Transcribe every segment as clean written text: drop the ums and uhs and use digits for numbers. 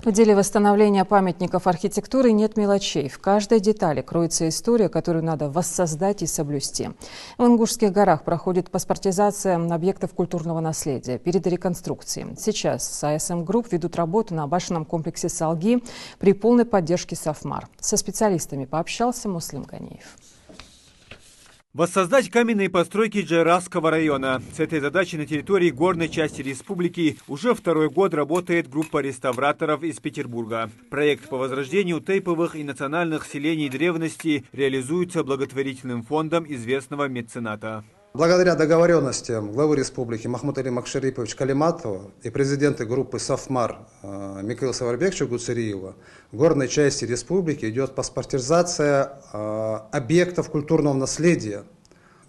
В деле восстановления памятников архитектуры нет мелочей. В каждой детали кроется история, которую надо воссоздать и соблюсти. В Ингушских горах проходит паспортизация объектов культурного наследия перед реконструкцией. Сейчас АСМ Групп ведут работу на башенном комплексе Салги при полной поддержке Сафмар. Со специалистами пообщался Муслим Ганиев. Воссоздать каменные постройки Джайрасского района. С этой задачей на территории горной части республики уже второй год работает группа реставраторов из Петербурга. Проект по возрождению тейповых и национальных селений древности реализуется благотворительным фондом известного мецената. Благодаря договоренностям главы республики Махмута Алима Макшариповича Калиматова и президента группы Сафмар Михаила Саварбековича Гуцериева в горной части республики идет паспортизация объектов культурного наследия.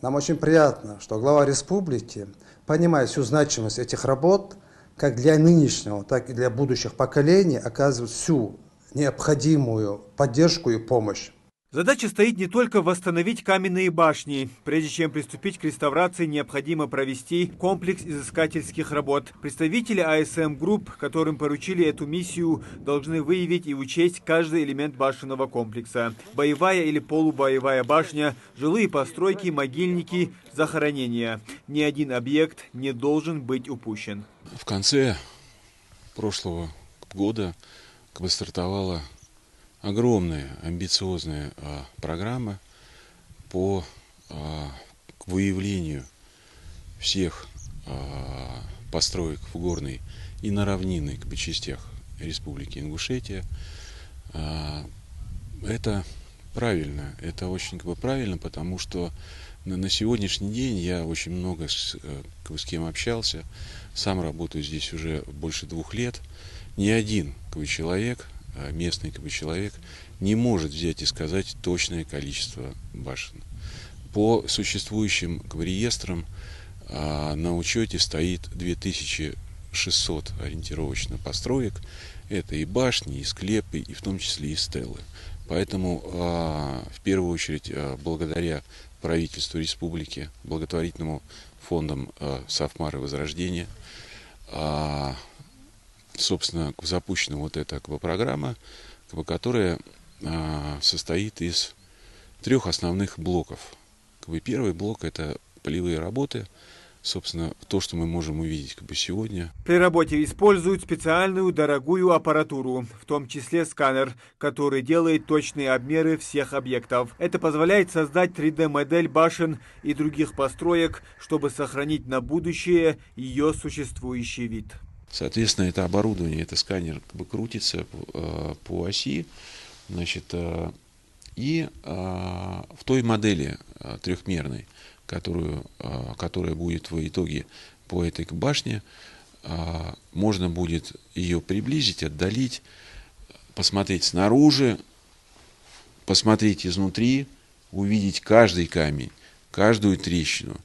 Нам очень приятно, что глава республики понимает всю значимость этих работ, как для нынешнего, так и для будущих поколений, оказывает всю необходимую поддержку и помощь. Задача стоит не только восстановить каменные башни. Прежде чем приступить к реставрации, необходимо провести комплекс изыскательских работ. Представители АСМ Групп, которым поручили эту миссию, должны выявить и учесть каждый элемент башенного комплекса. Боевая или полубоевая башня, жилые постройки, могильники, захоронения. Ни один объект не должен быть упущен. В конце прошлого года стартовала огромная, амбициозная программа по выявлению всех построек в горной и на равнинной частях Республики Ингушетия. Это правильно, это очень правильно, потому что на сегодняшний день я очень много с кем общался, сам работаю здесь уже больше 2 лет. Ни один человек, местный человек не может взять и сказать точное количество башен. По существующим реестрам на учете стоит 2600 ориентировочно построек. Это и башни, и склепы, и в том числе и стелы. Поэтому в первую очередь благодаря правительству республики, благотворительному фондам Сафмар и Возрождения, собственно, запущена вот эта программа, которая состоит из 3 основных блоков. Первый блок – это полевые работы, собственно, то, что мы можем увидеть сегодня. При работе используют специальную дорогую аппаратуру, в том числе сканер, который делает точные обмеры всех объектов. Это позволяет создать 3D-модель башен и других построек, чтобы сохранить на будущее ее существующий вид. Соответственно, это оборудование, это сканер крутится по оси, значит, и в той модели трехмерной, которая будет в итоге по этой башне, можно будет ее приблизить, отдалить, посмотреть снаружи, посмотреть изнутри, увидеть каждый камень, каждую трещину.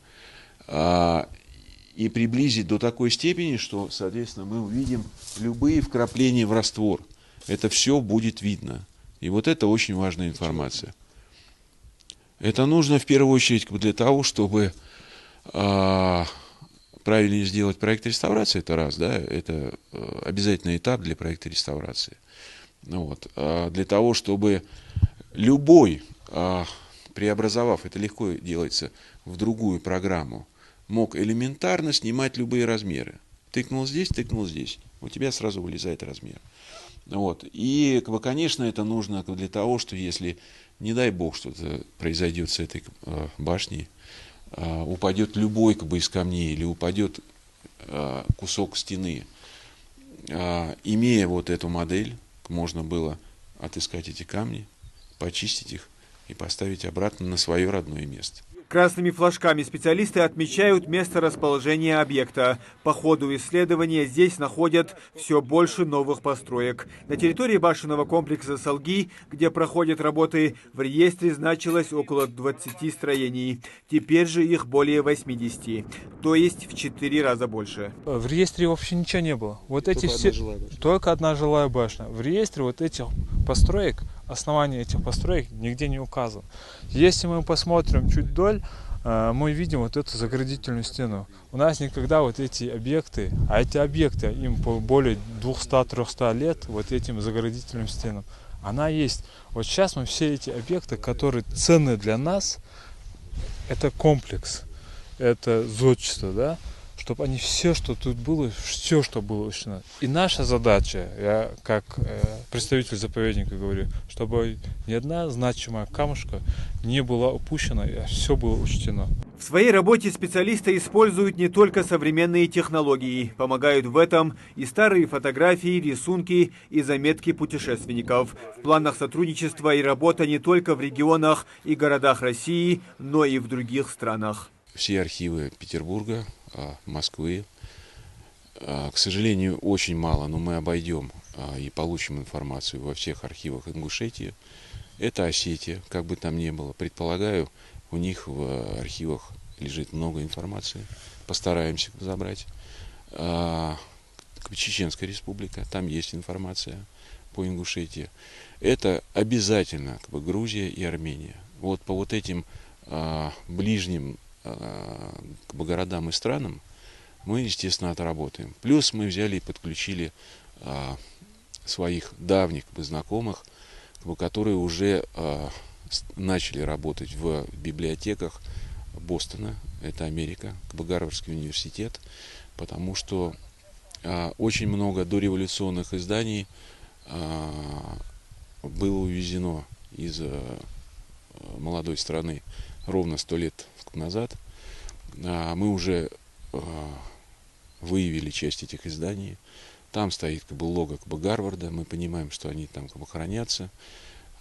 И приблизить до такой степени, что, соответственно, мы увидим любые вкрапления в раствор. Это все будет видно. И вот это очень важная информация. Это нужно в первую очередь для того, чтобы правильно сделать проект реставрации. Это раз, да, это обязательный этап для проекта реставрации. Вот. Для того, чтобы любой, преобразовав, это легко делается, в другую программу, мог элементарно снимать любые размеры. Тыкнул здесь, у тебя сразу вылезает размер. Вот. И, конечно, это нужно для того, что если, не дай бог, что-то произойдет с этой башней, упадет любой из камней или упадет кусок стены, имея вот эту модель, можно было отыскать эти камни, почистить их и поставить обратно на свое родное место. Красными флажками специалисты отмечают место расположения объекта. По ходу исследования здесь находят все больше новых построек. На территории башенного комплекса Салги, где проходят работы, в реестре значилось около 20 строений. Теперь же их более 80, то есть в 4 раза больше. В реестре вообще ничего не было. Только одна жилая башня. В реестре вот этих построек, основание этих построек нигде не указано. Если мы посмотрим чуть вдоль, мы видим вот эту заградительную стену. У нас никогда вот эти объекты, а эти объекты, им более 200-300 лет, вот этим заградительным стенам, она есть. Вот сейчас мы все эти объекты, которые ценны для нас, это комплекс, это зодчество, да, чтобы они все, что тут было, все, что было учтено. И наша задача, я как представитель заповедника говорю, чтобы ни одна значимая камушка не была упущена, а все было учтено. В своей работе специалисты используют не только современные технологии, помогают в этом и старые фотографии, рисунки и заметки путешественников. В планах сотрудничества и работа не только в регионах и городах России, но и в других странах. Все архивы Петербурга, Москвы, к сожалению, очень мало, но мы обойдем и получим информацию во всех архивах Ингушетии. Это Осетия, как бы там ни было. Предполагаю, у них в архивах лежит много информации. Постараемся забрать. Чеченская республика, там есть информация по Ингушетии. Это обязательно Грузия и Армения. Вот по вот этим ближним городам и странам мы, естественно, отработаем. Плюс мы взяли и подключили своих давних знакомых, которые уже начали работать в библиотеках Бостона, это Америка, Гарвардский университет, потому что очень много дореволюционных изданий было увезено из молодой страны ровно 100 лет назад. Мы уже выявили часть этих изданий. Там стоит лого Гарварда. Мы понимаем, что они там хранятся.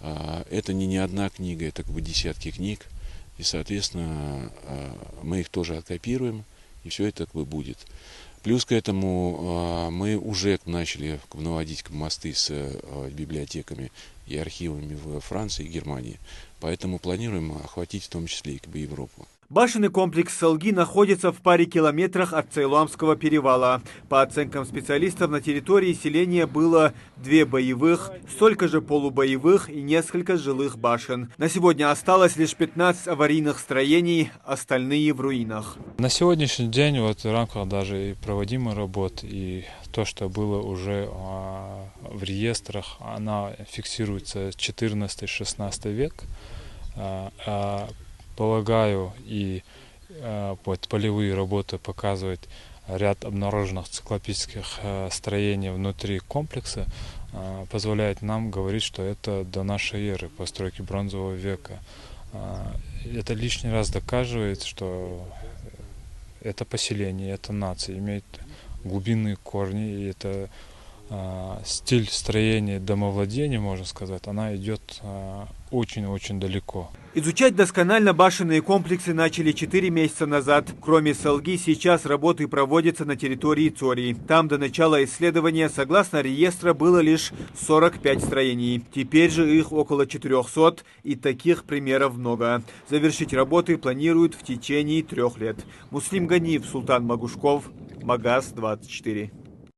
Это не одна книга, это десятки книг. И, соответственно, мы их тоже откопируем. И все это будет. Плюс к этому мы уже начали наводить мосты с библиотеками и архивами в Франции и Германии. Поэтому планируем охватить в том числе и Европу. Башенный комплекс Салги находится в паре километрах от Цейлуамского перевала. По оценкам специалистов, на территории селения было 2 боевых, столько же полубоевых и несколько жилых башен. На сегодня осталось лишь 15 аварийных строений, остальные в руинах. На сегодняшний день в рамках даже и проводимой работы, и то, что было уже в реестрах, она фиксируется 14-16 век. Полагаю, и полевые работы показывают ряд обнаруженных циклопических строений внутри комплекса, позволяет нам говорить, что это до нашей эры, постройки бронзового века. Это лишний раз доказывает, что это поселение, это нация имеет глубинные корни, и это стиль строения домовладения, можно сказать, она идет очень-очень далеко. Изучать досконально башенные комплексы начали 4 месяца назад. Кроме Салги, сейчас работы проводятся на территории Цори. Там до начала исследования, согласно реестра, было лишь 45 строений. Теперь же их около 400, и таких примеров много. Завершить работы планируют в течение 3 лет. Муслим Ганиев, Султан Магушков, Магаз 24.